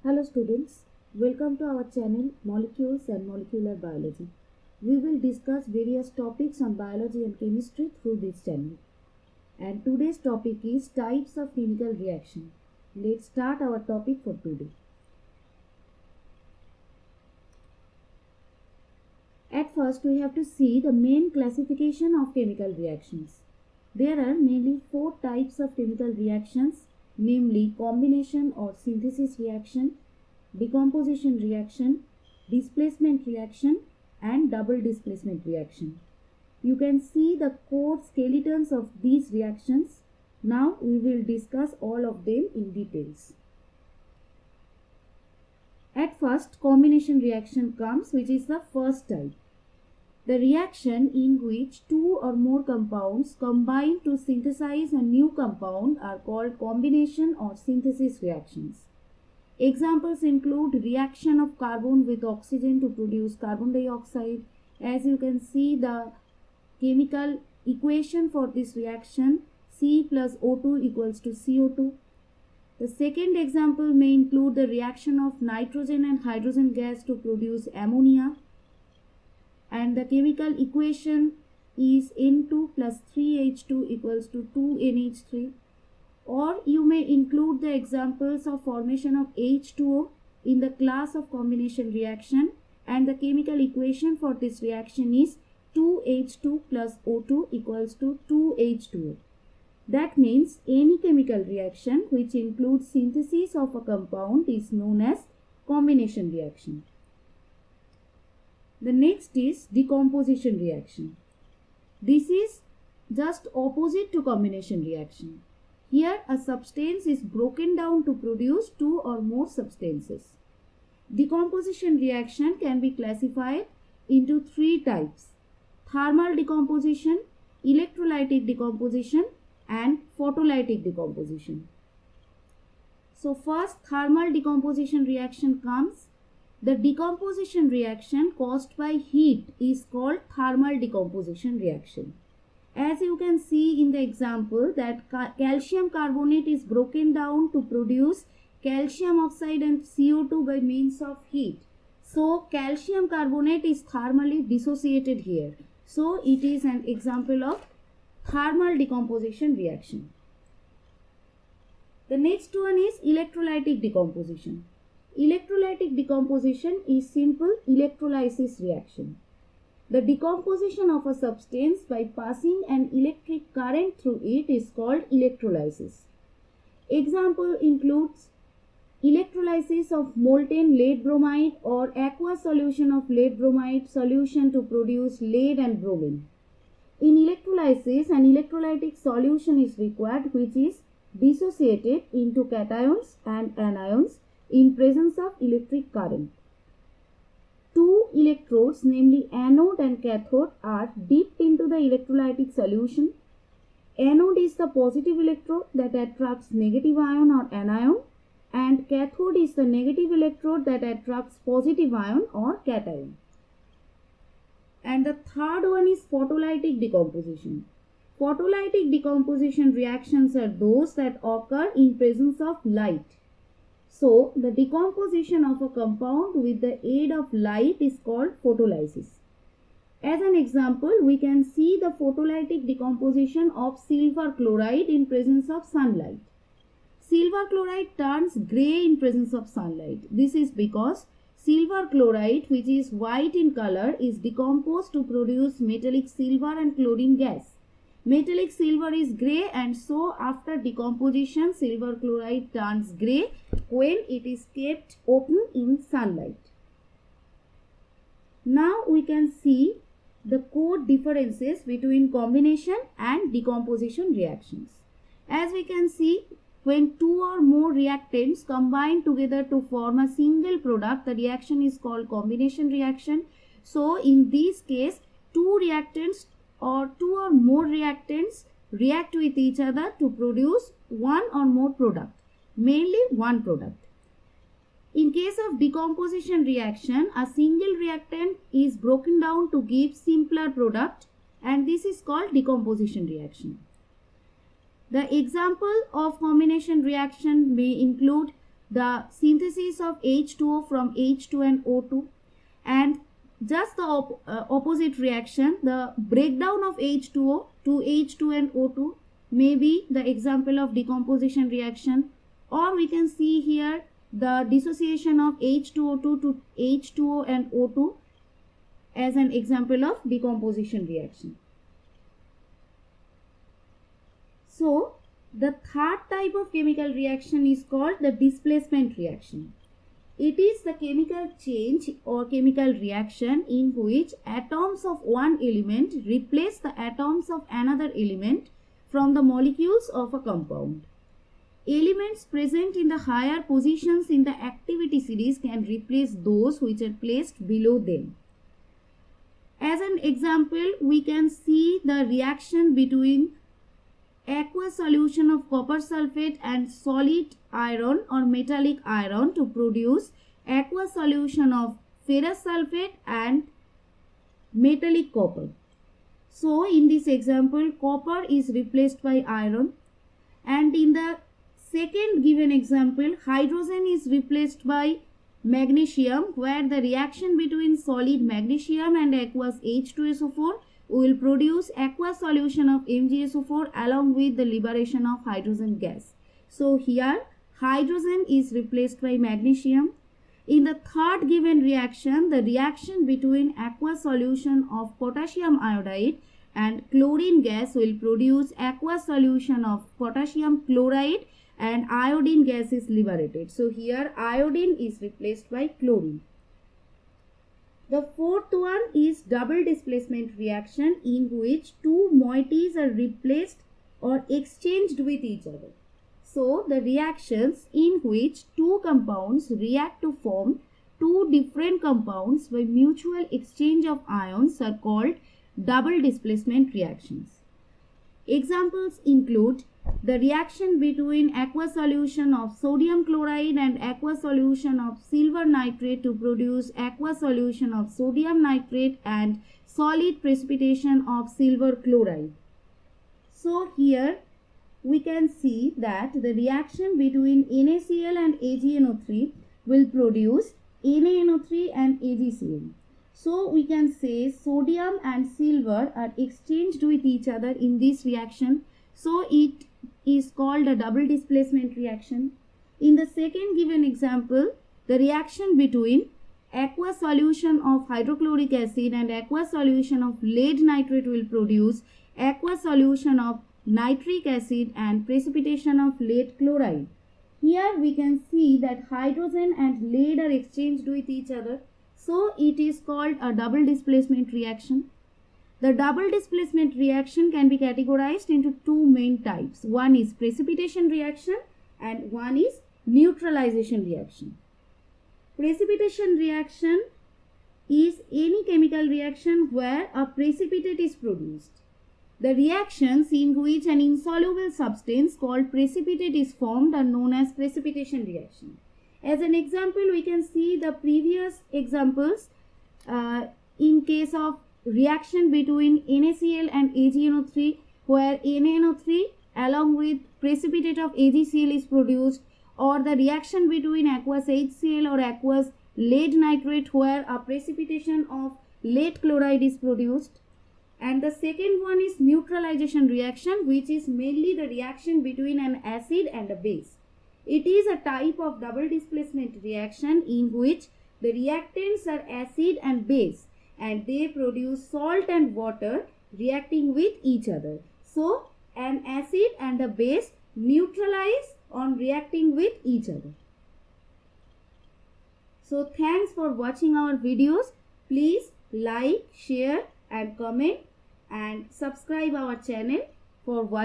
Hello students, welcome to our channel Molecules and Molecular Biology. We will discuss various topics on biology and chemistry through this channel. And today's topic is types of chemical reaction. Let's start our topic for today. At first we have to see the main classification of chemical reactions. There are mainly 4 types of chemical reactions, namely combination or synthesis reaction, decomposition reaction, displacement reaction and double displacement reaction. You can see the core skeletons of these reactions. Now we will discuss all of them in details. At first, combination reaction comes, which is the first type. The reaction in which 2 or more compounds combine to synthesize a new compound are called combination or synthesis reactions. Examples include reaction of carbon with oxygen to produce carbon dioxide. As you can see, the chemical equation for this reaction, C plus O2 equals to CO2. The second example may include the reaction of nitrogen and hydrogen gas to produce ammonia. And the chemical equation is N2 plus 3H2 equals to 2NH3. Or you may include the examples of formation of H2O in the class of combination reaction, and the chemical equation for this reaction is 2H2 plus O2 equals to 2H2O. That means any chemical reaction which includes synthesis of a compound is known as combination reaction. The next is decomposition reaction. This is just opposite to combination reaction. Here a substance is broken down to produce 2 or more substances. Decomposition reaction can be classified into 3 types: thermal decomposition, electrolytic decomposition and photolytic decomposition. So first, thermal decomposition reaction comes. The decomposition reaction caused by heat is called thermal decomposition reaction. As you can see in the example, that calcium carbonate is broken down to produce calcium oxide and CO2 by means of heat. So calcium carbonate is thermally dissociated here. So it is an example of thermal decomposition reaction. The next one is electrolytic decomposition. Electrolytic decomposition is simple electrolysis reaction. The decomposition of a substance by passing an electric current through it is called electrolysis. Example includes electrolysis of molten lead bromide or aqueous solution of lead bromide solution to produce lead and bromine. In electrolysis, an electrolytic solution is required which is dissociated into cations and anions in presence of electric current. 2 electrodes, namely anode and cathode, are dipped into the electrolytic solution. Anode is the positive electrode that attracts negative ion or anion, and cathode is the negative electrode that attracts positive ion or cation. And the third one is photolytic decomposition. Photolytic decomposition reactions are those that occur in presence of light. So, the decomposition of a compound with the aid of light is called photolysis. As an example, we can see the photolytic decomposition of silver chloride in presence of sunlight. Silver chloride turns grey in presence of sunlight. This is because silver chloride, which is white in color, is decomposed to produce metallic silver and chlorine gas. Metallic silver is grey, and so after decomposition silver chloride turns grey when it is kept open in sunlight. Now we can see the core differences between combination and decomposition reactions. As we can see, when 2 or more reactants combine together to form a single product, the reaction is called combination reaction. So in this case, 2 reactants or 2 or more reactants react with each other to produce 1 or more product, mainly one product. In case of decomposition reaction, a single reactant is broken down to give simpler product, and this is called decomposition reaction. The example of combination reaction may include the synthesis of H2O from H2 and O2, and just the opposite reaction, the breakdown of H2O to H2 and O2 may be the example of decomposition reaction, or we can see here the dissociation of H2O2 to H2O and O2 as an example of decomposition reaction. So, the third type of chemical reaction is called the displacement reaction. It is the chemical change or chemical reaction in which atoms of one element replace the atoms of another element from the molecules of a compound. Elements present in the higher positions in the activity series can replace those which are placed below them. As an example, we can see the reaction between aqueous solution of copper sulfate and solid iron or metallic iron to produce aqueous solution of ferrous sulfate and metallic copper. So, in this example, copper is replaced by iron, and in the second given example, hydrogen is replaced by magnesium, where the reaction between solid magnesium and aqueous H2SO4 will produce aqueous solution of MgSO4 along with the liberation of hydrogen gas. So here hydrogen is replaced by magnesium. In the third given reaction, the reaction between aqueous solution of potassium iodide and chlorine gas will produce aqueous solution of potassium chloride and iodine gas is liberated. So here iodine is replaced by chlorine. The fourth one is double displacement reaction, in which two moieties are replaced or exchanged with each other. So the reactions in which two compounds react to form two different compounds by mutual exchange of ions are called double displacement reactions. Examples include the reaction between aqueous solution of sodium chloride and aqueous solution of silver nitrate to produce aqueous solution of sodium nitrate and solid precipitation of silver chloride. So here we can see that the reaction between NaCl and AgNO3 will produce NaNO3 and AgCl. So we can say sodium and silver are exchanged with each other in this reaction. So it is called a double displacement reaction. In the second given example, the reaction between aqueous solution of hydrochloric acid and aqueous solution of lead nitrate will produce aqueous solution of nitric acid and precipitation of lead chloride. Here we can see that hydrogen and lead are exchanged with each other. So it is called a double displacement reaction. The double displacement reaction can be categorized into two main types. One is precipitation reaction and one is neutralization reaction. Precipitation reaction is any chemical reaction where a precipitate is produced. The reactions in which an insoluble substance called precipitate is formed are known as precipitation reaction. As an example, we can see the previous examples in case of reaction between NaCl and AgNO3, where NaNO3 along with precipitate of AgCl is produced, or the reaction between aqueous HCl or aqueous lead nitrate, where a precipitation of lead chloride is produced. And the second one is neutralization reaction, which is mainly the reaction between an acid and a base. It is a type of double displacement reaction in which the reactants are acid and base, and they produce salt and water reacting with each other. So an acid and a base neutralize on reacting with each other. So thanks for watching our videos. Please like, share and comment and subscribe our channel for watching.